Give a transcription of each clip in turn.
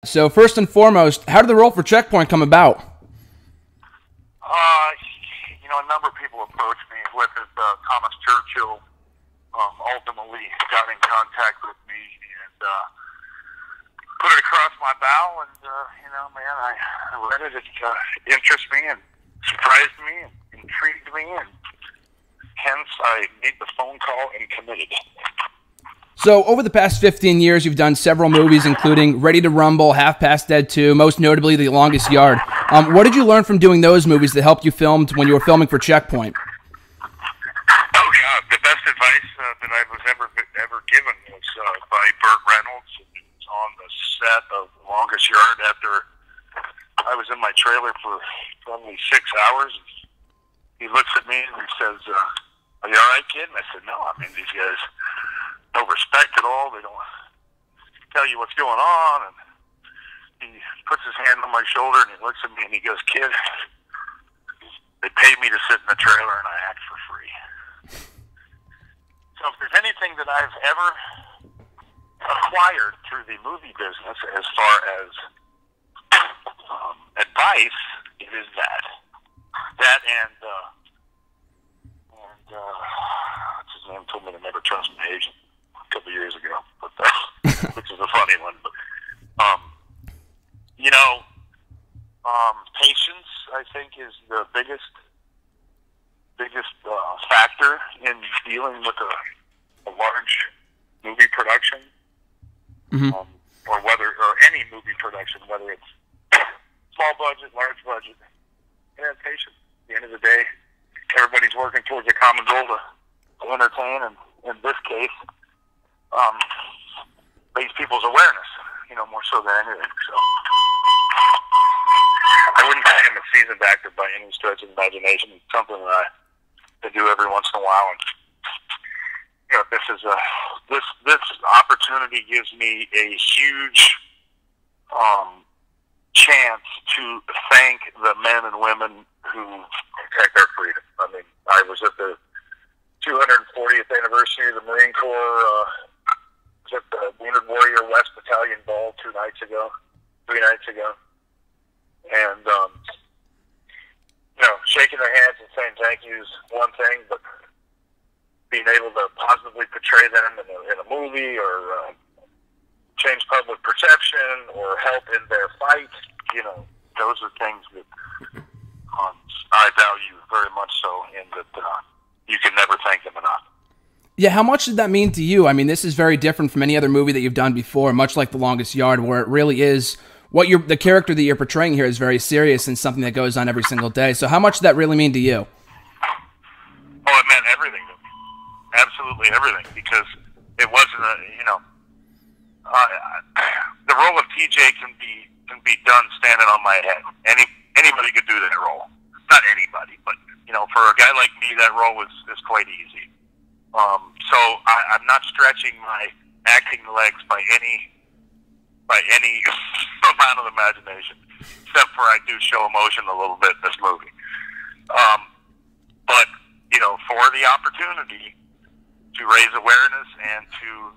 So first and foremost, how did the role for Checkpoint come about? A number of people approached me with it. Thomas Churchill ultimately got in contact with me and put it across my bow, and I read it. It interested me and surprised me and intrigued me, and hence I made the phone call and committed. So over the past 15 years, you've done several movies, including Ready to Rumble, Half Past Dead 2, most notably The Longest Yard. What did you learn from doing those movies that helped you film when you were filming for Checkpoint? Oh God, the best advice that I was ever given was by Burt Reynolds. It was on the set of The Longest Yard after I was in my trailer for probably 6 hours. He looks at me and he says, "Are you all right, kid?" And I said, "No, I mean, these guys no respect at all. They don't tell you what's going on." And he puts his hand on my shoulder and he looks at me and he goes, "Kid, they paid me to sit in the trailer and I act for free." So if there's anything that I've ever acquired through the movie business as far as advice, it is that and what's his name told me to never trust my agent a couple years ago, but which is a funny one. But patience, I think, is the biggest factor in dealing with a large movie production, or any movie production, whether it's small budget, large budget. And patience. At the end of the day, everybody's working towards a common goal to entertain, and in this case, raise people's awareness, more so than anything. So I wouldn't say I'm a seasoned actor by any stretch of the imagination. It's something that I do every once in a while, and this opportunity gives me a huge chance to thank the men and women who protect our freedom. I mean, I was at the 240th anniversary of the Marine Corps. Was at the Wounded Warrior West Battalion Ball 3 nights ago, and shaking their hands and saying thank you is one thing, but being able to positively portray them in a movie or change public perception or help in their fight, those are things that I value very much so, and that you can never thank them enough. Yeah, how much did that mean to you? I mean, this is very different from any other movie that you've done before, much like The Longest Yard, where it really is the character that you're portraying here is very serious and something that goes on every single day. So how much did that really mean to you? Oh, it meant everything to me. Absolutely everything, because it wasn't the role of TJ can be done standing on my head. Anybody could do that role. Not anybody, but for a guy like me, that role is quite easy. So I'm not stretching my acting legs by any amount of imagination, except for I do show emotion a little bit in this movie. But for the opportunity to raise awareness and to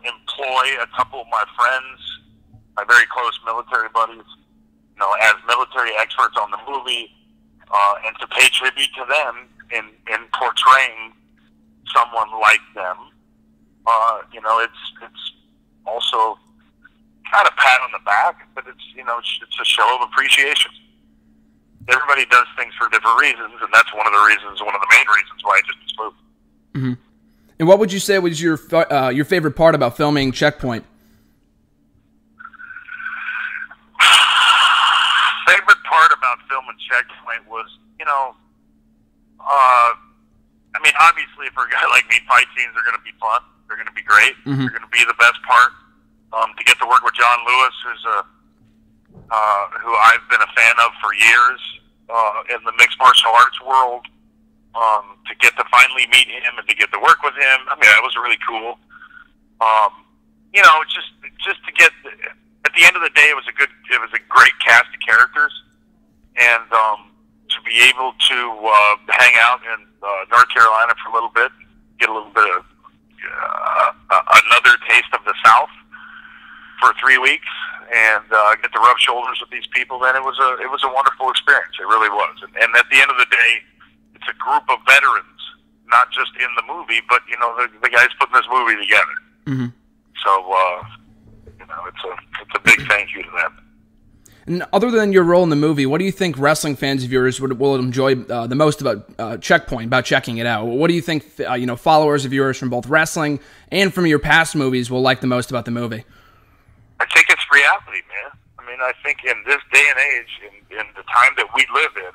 employ a couple of my friends, my very close military buddies, as military experts on the movie, and to pay tribute to them in portraying someone like them, it's also not a pat on the back, but it's a show of appreciation. Everybody does things for different reasons, and that's one of the main reasons why I did this movie. Mm-hmm. And what would you say was your favorite part about filming Checkpoint? Favorite part about filming Checkpoint was, obviously for a guy like me, fight scenes are going to be fun. They're going to be great. Mm-hmm. They're going to be the best part. To get to work with John Lewis, who I've been a fan of for years in the mixed martial arts world, to get to finally meet him and to get to work with him, that was really cool. Just to get at the end of the day, it was a great cast of characters, and to be able to hang out in North Carolina for a little bit, get a little bit of another taste of the South for 3 weeks, and get to rub shoulders with these people, then it was a wonderful experience. It really was. And at the end of the day, it's a group of veterans, not just in the movie, but the guys putting this movie together. Mm-hmm. So it's a big thank you to them. And other than your role in the movie, what do you think wrestling fans of yours will enjoy the most about Checkpoint, about checking it out? What do you think followers of yours from both wrestling and from your past movies will like the most about the movie? I think it's reality, man. I mean, I think in this day and age, in the time that we live in,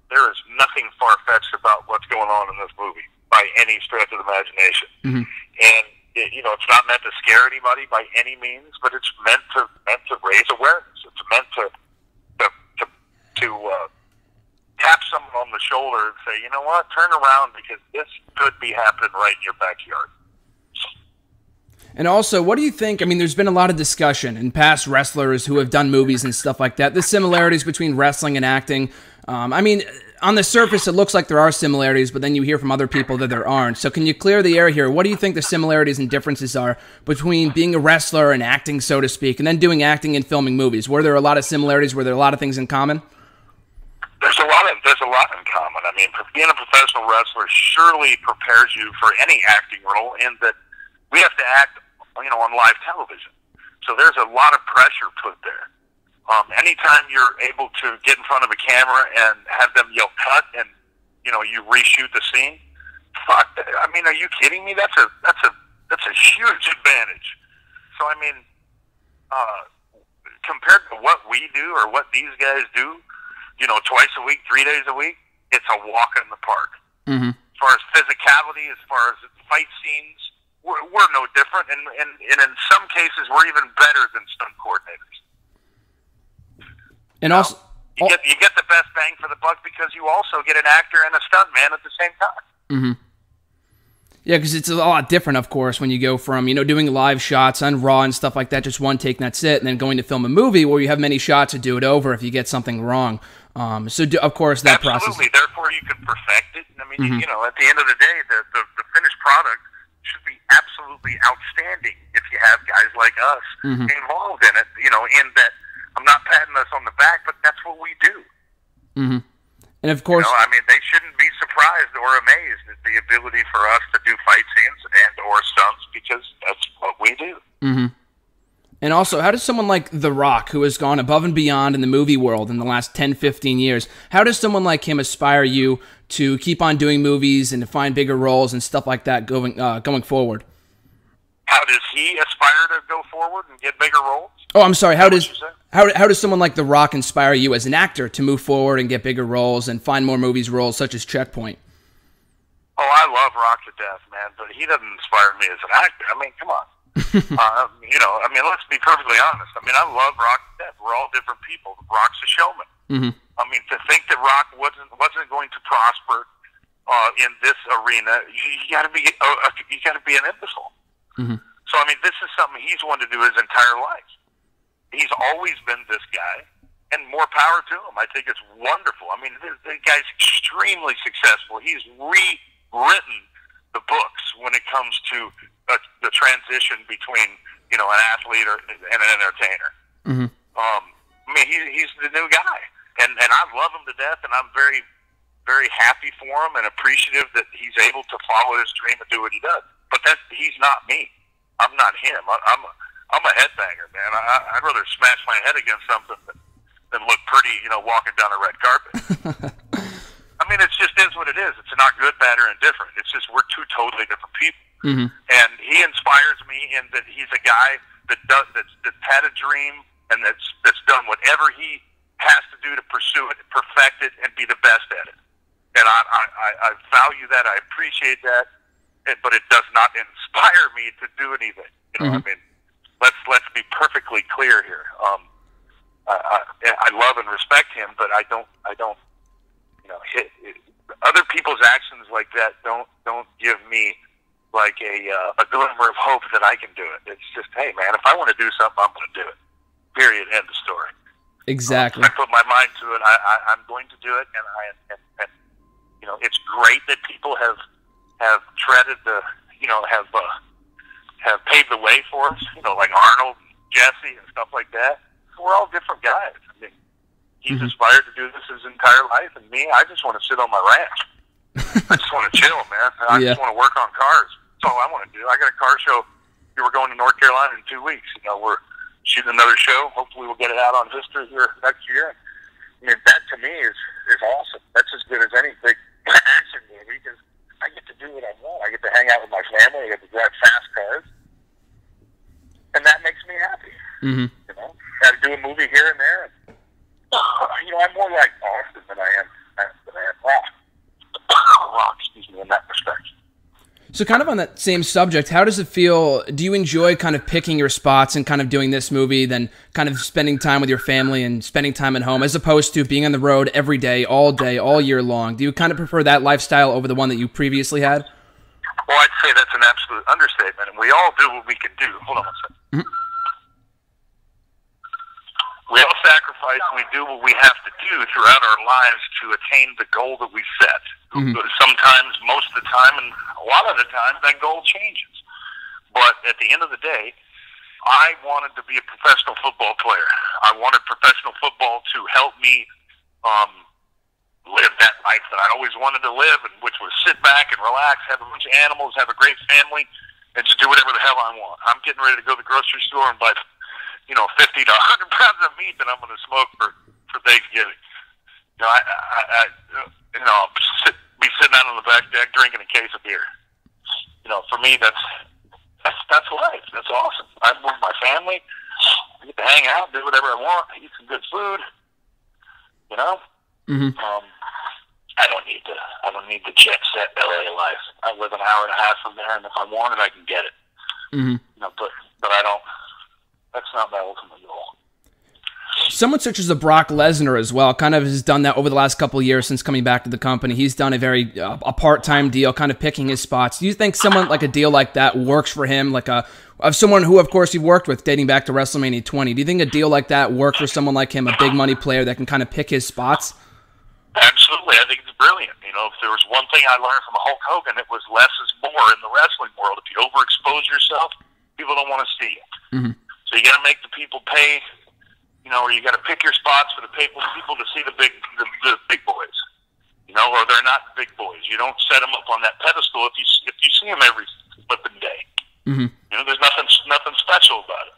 there is nothing far-fetched about what's going on in this movie by any stretch of the imagination. Mm-hmm. And it's not meant to scare anybody by any means, but it's meant to raise awareness. It's meant to tap someone on the shoulder and say, you know what, turn around because this could be happening right in your backyard. And also, what do you think? I mean, there's been a lot of discussion in past wrestlers who have done movies and stuff like that, the similarities between wrestling and acting. I mean, on the surface, it looks like there are similarities, but then you hear from other people that there aren't. So can you clear the air here? What do you think the similarities and differences are between being a wrestler and acting, so to speak, and then doing acting and filming movies? Were there a lot of similarities? Were there a lot of things in common? There's a lot in common. I mean, being a professional wrestler surely prepares you for any acting role in that we have to act, on live television. So there's a lot of pressure put there. Anytime you're able to get in front of a camera and have them yell cut and, you reshoot the scene, fuck, I mean, are you kidding me? That's a huge advantage. So, I mean, compared to what we do or what these guys do, twice a week, 3 days a week, it's a walk in the park. Mm-hmm. As far as physicality, as far as fight scenes, we're no different. And in some cases, we're even better than stunt coordinators. And also, you get the best bang for the buck because you also get an actor and a stuntman at the same time. Mm-hmm. Yeah, because it's a lot different, of course, when you go from, doing live shots on Raw and stuff like that, just one take and that's it, and then going to film a movie where you have many shots to do it over if you get something wrong. Of course, that process... Absolutely. Therefore, you can perfect it. I mean, mm-hmm. At the end of the day, the finished product should be absolutely outstanding if you have guys like us mm-hmm. involved in it, in that I'm not patting us on the back, but that's what we do. Mm-hmm. And of course... they shouldn't be surprised or amazed at the ability for us to do fight scenes and or stunts because that's what we do. Mm-hmm. And also, how does someone like The Rock, who has gone above and beyond in the movie world in the last 10, 15 years, how does someone like him aspire you to keep on doing movies and to find bigger roles and stuff like that going forward? How does he aspire to go forward and get bigger roles? Oh, I'm sorry. How does someone like The Rock inspire you as an actor to move forward and get bigger roles and find more movies roles such as Checkpoint? Oh, I love Rock to death, man, but he doesn't inspire me as an actor. I mean, come on. Let's be perfectly honest. I mean, I love Rock to death. We're all different people. Rock's a showman. Mm-hmm. I mean, to think that Rock wasn't going to prosper in this arena, you got to be an imbecile. Mm-hmm. So, I mean, this is something he's wanted to do his entire life. He's always been this guy, and more power to him. I think it's wonderful. I mean, the guy's extremely successful. He's rewritten the books when it comes to the transition between, an athlete and an entertainer. Mm-hmm. He's the new guy, and I love him to death, and I'm very, very happy for him and appreciative that he's able to follow his dream and do what he does. But he's not me. I'm not him. I'm a headbanger, man. I'd rather smash my head against something than look pretty, walking down a red carpet. I mean, it just is what it is. It's not good, bad, or indifferent. It's just we're two totally different people. Mm-hmm. And he inspires me in that he's a guy that's had a dream and that's done whatever he has to do to pursue it, perfect it, and be the best at it. And I value that. I appreciate that. But it does not inspire me to do anything. Mm-hmm. I mean, let's be perfectly clear here. I love and respect him, but I don't. Other people's actions like that don't give me like a glimmer of hope that I can do it. It's just, hey, man, if I want to do something, I'm going to do it. Period. End of story. Exactly. I put my mind to it. I'm going to do it, and it's great that people have treaded the, have paved the way for us. Like Arnold, Jesse and stuff like that. We're all different guys. I mean, he's aspired to do this his entire life, and me, I just want to sit on my ranch. I just want to chill, man. I just want to work on cars. That's all I want to do. I got a car show. We're going to North Carolina in 2 weeks. You know, we're shooting another show. Hopefully we'll get it out on Vista here next year. I mean, that to me is awesome. That's as good as any big action movie because I get to do what I want. I get to hang out with my family. I get to drive fast cars. And that makes me happy. You know, got to do a movie here and there. And, you know, I'm more like Austin than I am Rock. Rock, excuse me, in that respect. So kind of on that same subject, how does it feel? Do you enjoy kind of picking your spots and kind of doing this movie than kind of spending time with your family and spending time at home as opposed to being on the road every day, all year long? Do you kind of prefer that lifestyle over the one that you previously had? Well, I'd say that's an absolute understatement, and we all do what we can do. Hold on a second. We all sacrifice and we do what we have to do throughout our lives to attain the goal that we set. Sometimes, most of the time, and a lot of the time, that goal changes. But at the end of the day, I wanted to be a professional football player. I wanted professional football to help me live that life that I always wanted to live, and which was sit back and relax, have a bunch of animals, have a great family, and just do whatever the hell I want. I'm getting ready to go to the grocery store and buy 50 to 100 pounds of meat that I'm going to smoke for Thanksgiving. You know, I'll be sitting out on the back deck drinking a case of beer. You know, for me, that's life. That's awesome. I'm with my family. I get to hang out, do whatever I want, eat some good food. You know, I don't need the jet set LA life. I live an hour and a half from there, and if I want it, I can get it. You know, but I don't. That's not my ultimate goal. Someone such as a Brock Lesnar as well kind of has done that over the last couple of years since coming back to the company. He's done a very a part-time deal, kind of picking his spots. Do you think someone like a deal like that works for him? Like of someone who, of course, you've worked with dating back to WrestleMania 20. Do you think a deal like that works for someone like him, a big money player that can kind of pick his spots? Absolutely. I think it's brilliant. You know, if there was one thing I learned from Hulk Hogan, it was less is more in the wrestling world. If you overexpose yourself, people don't want to see it. So you got to make the people pay, you know, or you got to pick your spots for the people to see the big boys, you know, or they're not big boys. You don't set them up on that pedestal if you see them every flipping day. You know, there's nothing special about it.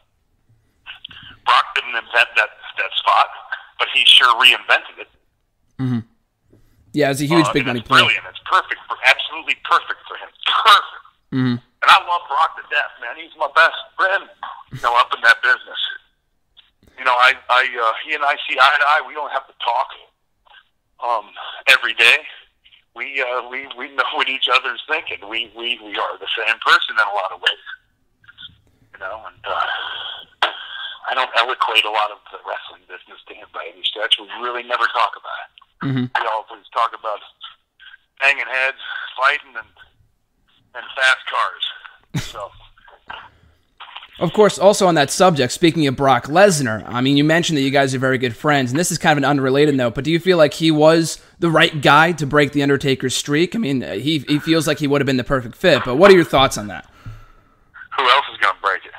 Brock didn't invent that spot, but he sure reinvented it. Yeah, it's a huge big money player. Brilliant. It's perfect, absolutely perfect for him. Perfect. And I love Brock to death, man. He's my best friend, you know, up in that business. You know, he and I see eye to eye. We don't have to talk every day. We know what each other's thinking. We are the same person in a lot of ways. You know, and I don't eloquate a lot of the wrestling business to him by any stretch. We really never talk about it. We always talk about hanging heads, fighting, and fast cars. So. Of course, also on that subject, speaking of Brock Lesnar, I mean, you mentioned that you guys are very good friends, and this is kind of an unrelated note, but do you feel like he was the right guy to break the Undertaker's streak? I mean, he feels like he would have been the perfect fit, but what are your thoughts on that? Who else is going to break it?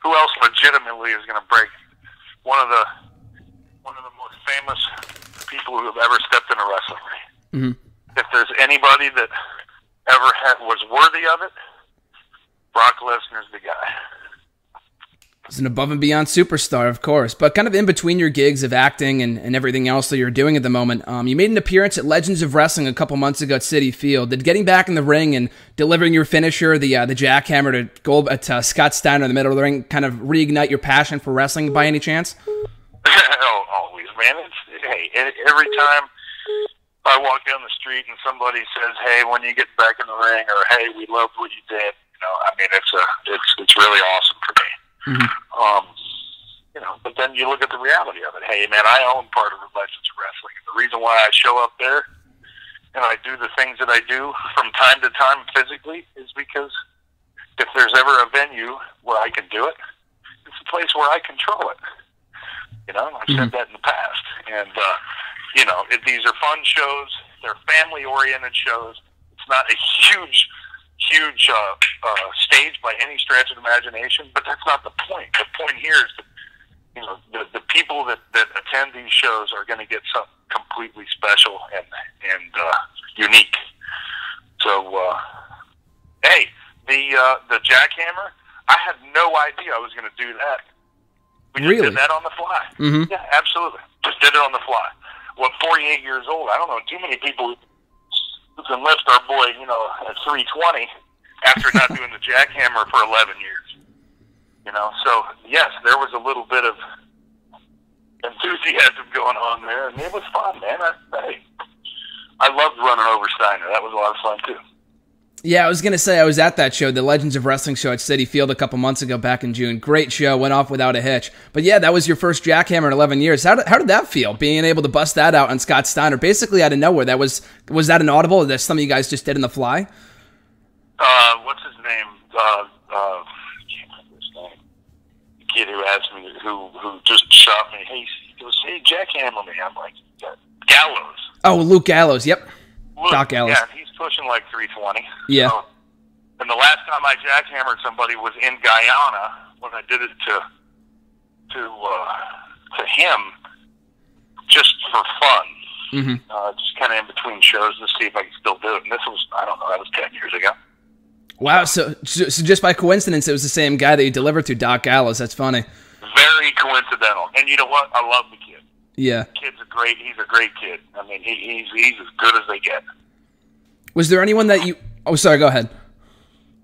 Who else legitimately is going to break one of the most famous people who have ever stepped in a wrestling ring? If there's anybody that ever was worthy of it, Brock Lesnar's the guy. He's an above and beyond superstar, of course, but kind of in between your gigs of acting and everything else that you're doing at the moment, you made an appearance at Legends of Wrestling a couple months ago at Citi Field. Did getting back in the ring and delivering your finisher, the jackhammer to Scott Steiner in the middle of the ring, kind of reignite your passion for wrestling by any chance? Always, man. Every time I walk down the street and somebody says, "Hey, when you get back in the ring," or "Hey, we loved what you did," you know, I mean, it's really awesome for me. You know, but then you look at the reality of it. Hey, man, I own part of the Legends of Wrestling. The reason why I show up there and I do the things that I do from time to time physically is because if there's ever a venue where I can do it, it's a place where I control it. You know, I've said that in the past. And, you know, these are fun shows. They're family-oriented shows. It's not a huge stage by any stretch of the imagination, but that's not the point. The point here is to the people that attend these shows are going to get something completely special and unique. So, hey, the jackhammer, I had no idea I was going to do that. We just did that on the fly. Mm-hmm. Yeah, absolutely. Just did it on the fly. Well, 48 years old, I don't know too many people who can lift our boy, at 320 after not doing the jackhammer for 11 years. So yes, there was a little bit of enthusiasm going on there, and it was fun, man. I loved running over Steiner. That was a lot of fun too. Yeah, I was going to say, I was at that show, the Legends of Wrestling show at Citi Field a couple months ago back in June. Great show, went off without a hitch. But yeah, that was your first jackhammer in 11 years. How did that feel, being able to bust that out on Scott Steiner, basically out of nowhere? Was that an audible? Is that something you guys just did on the fly? What's his name? I can't remember his name. The kid who asked me, who just shot me, he goes, hey, jackhammer me. I'm like, Gallows. Oh, Luke Gallows, yep. Doc Gallows. Yeah, he's pushing like 320. Yeah. So, and the last time I jackhammered somebody was in Guyana when I did it to him just for fun. Mm-hmm. Just kind of in between shows to see if I could still do it. And this was, I don't know, that was 10 years ago. Wow, so just by coincidence, it was the same guy that you delivered to, Doc Gallows. That's funny. Very coincidental. And you know what? I love the kid. Yeah. He's a great kid. I mean, he's as good as they get. Was there anyone that you... Oh, sorry, go ahead.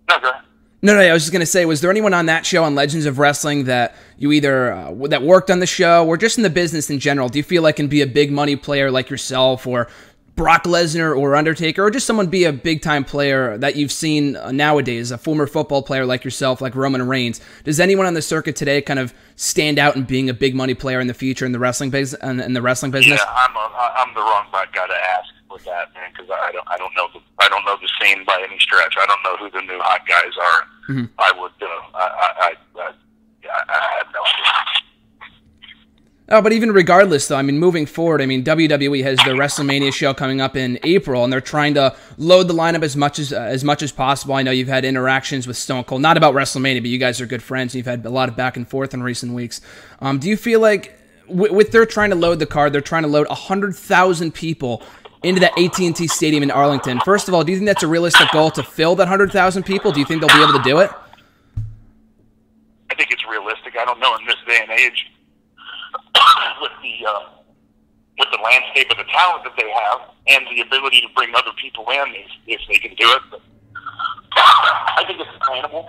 No, go ahead. No, I was just going to say, was there anyone on that show on Legends of Wrestling that you either that worked on the show or just in the business in general? Do you feel like can be a big money player like yourself or Brock Lesnar or Undertaker, or just someone be a big-time player that you've seen nowadays, a former football player like yourself, like Roman Reigns? Does anyone on the circuit today kind of stand out in being a big money player in the future in the wrestling business? Yeah, I'm the wrong guy to ask with that, man, because I don't know the scene by any stretch. I don't know who the new hot guys are. Mm-hmm. I would I have no idea. Oh, but even regardless, though, I mean, moving forward, I mean, WWE has their WrestleMania show coming up in April, and they're trying to load the lineup as much as possible. I know you've had interactions with Stone Cold, not about WrestleMania, but you guys are good friends, and you've had a lot of back and forth in recent weeks. Do you feel like, with their trying to load the card, they're trying to load 100,000 people into that AT&T Stadium in Arlington? First of all, do you think that's a realistic goal to fill that 100,000 people? Do you think they'll be able to do it? I think it's realistic. I don't know in this day and age. With the landscape of the talent that they have and the ability to bring other people in if they can do it. But I think it's attainable.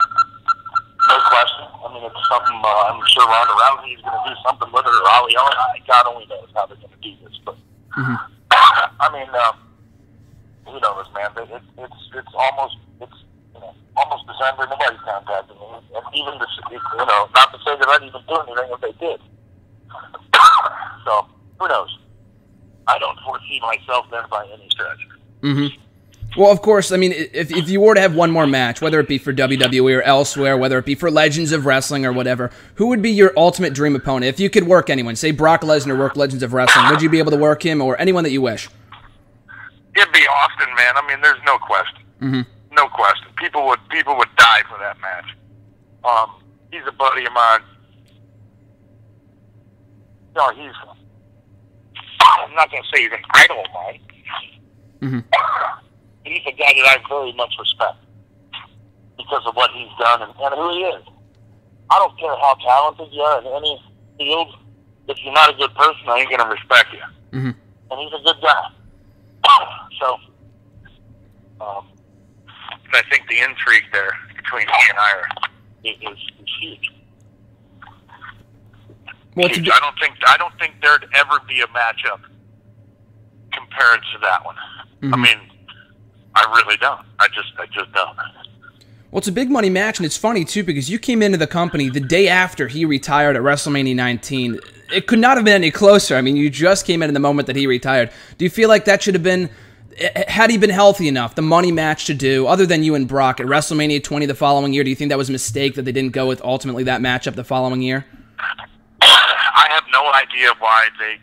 No question. I mean, it's something I'm sure Ronda Rousey is going to do something with it, or Ali Ali. God only knows how they're going to do this. But I mean, who knows, man? It's almost December. Nobody's contacting me, and even not to say that I'd even do anything if they did. So, who knows? I don't foresee myself there by any stretch. Mm-hmm. Well, of course, I mean, if you were to have one more match, whether it be for WWE or elsewhere, whether it be for Legends of Wrestling or whatever, who would be your ultimate dream opponent? If you could work anyone, say Brock Lesnar worked Legends of Wrestling, would you be able to work him or anyone that you wish? It'd be Austin, man. I mean, there's no question. Mm-hmm. No question. People would die for that match. He's a buddy of mine. No, I'm not going to say he's an idol of mine. Mm-hmm. He's a guy that I very much respect because of what he's done and who he is. I don't care how talented you are in any field. If you're not a good person, I ain't going to respect you. Mm-hmm. And he's a good guy. So, I think the intrigue there between he and I is huge. Well, huge. I don't think there'd ever be a matchup compared to that one. Mm-hmm. I mean, I really don't. I just don't. Well, it's a big money match, and it's funny, too, because you came into the company the day after he retired at WrestleMania 19. It could not have been any closer. I mean, you just came in the moment that he retired. Do you feel like that should have been, had he been healthy enough, the money match to do, other than you and Brock, at WrestleMania 20 the following year? Do you think that was a mistake that they didn't go with ultimately that matchup the following year? I have no idea why they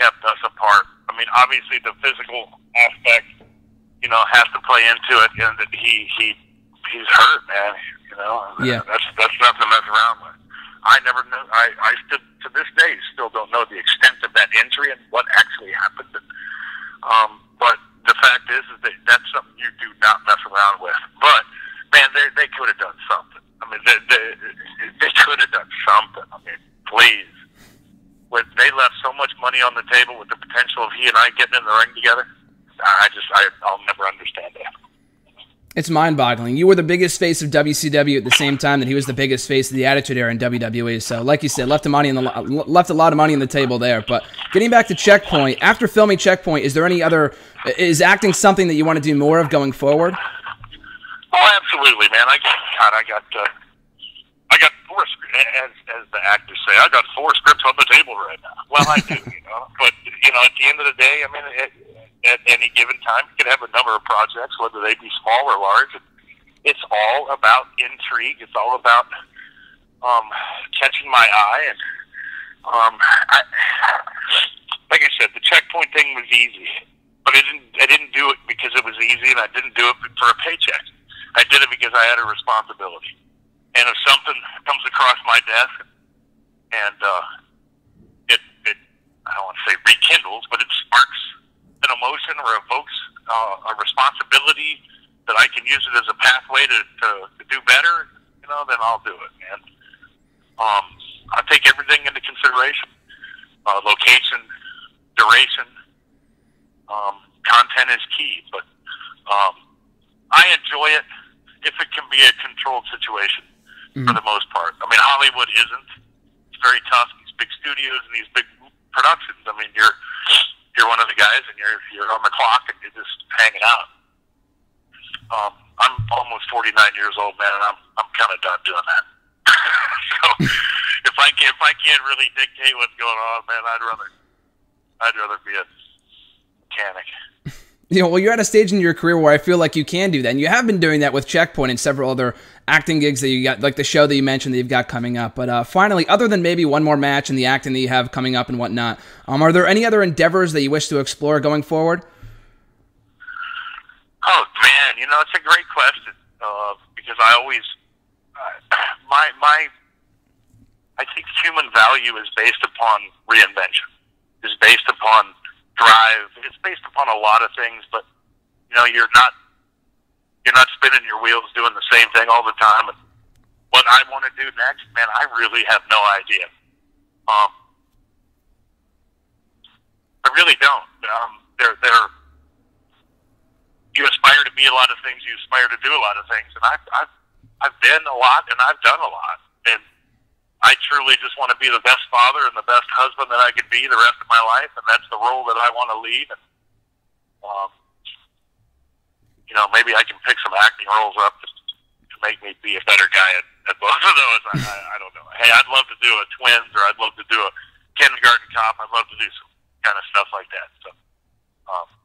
kept us apart. I mean, obviously the physical aspect, has to play into it, and that he's hurt, man. Yeah. That's nothing to mess around with. I never know. I still, to this day, still don't know the extent of that injury and what actually happened. But the fact is that that's something you do not mess around with. But man, they could have done something. I mean, they could have done something. I mean, please. When they left so much money on the table with the potential of he and I getting in the ring together, I'll never understand that. It's mind-boggling. You were the biggest face of WCW at the same time that he was the biggest face of the Attitude Era in WWE. So, like you said, left a lot of money on the table there. But getting back to Checkpoint, after filming Checkpoint, is acting something that you want to do more of going forward? Oh, absolutely, man. I got 4 scripts, as the actors say. I got 4 scripts on the table right now. Well, I do, But at the end of the day, I mean, at any given time, you can have a number of projects, whether they be small or large. It's all about intrigue. It's all about catching my eye. And like I said, the Checkpoint thing was easy, but I didn't do it because it was easy, and I didn't do it for a paycheck. I did it because I had a responsibility. And if something comes across my desk and it I don't want to say rekindles, but it sparks an emotion or evokes a responsibility that I can use it as a pathway to do better, then I'll do it. And I take everything into consideration: location, duration, content is key. But I enjoy it if it can be a controlled situation. For the most part. I mean, Hollywood isn't. It's very tough. These big studios and these big productions. I mean, you're one of the guys, and you're on the clock, and you're just hanging out. I'm almost 49 years old, man, and I'm kind of done doing that. So if I can't really dictate what's going on, man, I'd rather be a mechanic. Well, you're at a stage in your career where I feel like you can do that, and you have been doing that with Checkpoint and several other acting gigs that you got, like the show that you mentioned that you've got coming up. But finally, other than maybe one more match and the acting that you have coming up and whatnot, are there any other endeavors that you wish to explore going forward? Oh man, it's a great question because I always I think human value is based upon reinvention, is based upon drive. It's based upon a lot of things, but you're not spinning your wheels doing the same thing all the time. And what I want to do next, man, I really have no idea. I really don't. You aspire to be a lot of things. You aspire to do a lot of things, and I've been a lot, and I've done a lot, and I truly just want to be the best father and the best husband that I could be the rest of my life, and that's the role that I want to lead. And, maybe I can pick some acting roles up to make me be a better guy at both of those. I don't know. Hey, I'd love to do a Twins, or I'd love to do a Kindergarten Cop. I'd love to do some kind of stuff like that. So,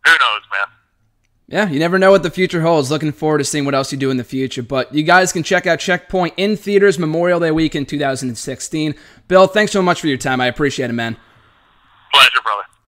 who knows, man? Yeah, you never know what the future holds. Looking forward to seeing what else you do in the future. But you guys can check out Checkpoint in theaters Memorial Day weekend 2016. Bill, thanks so much for your time. I appreciate it, man. Pleasure, brother.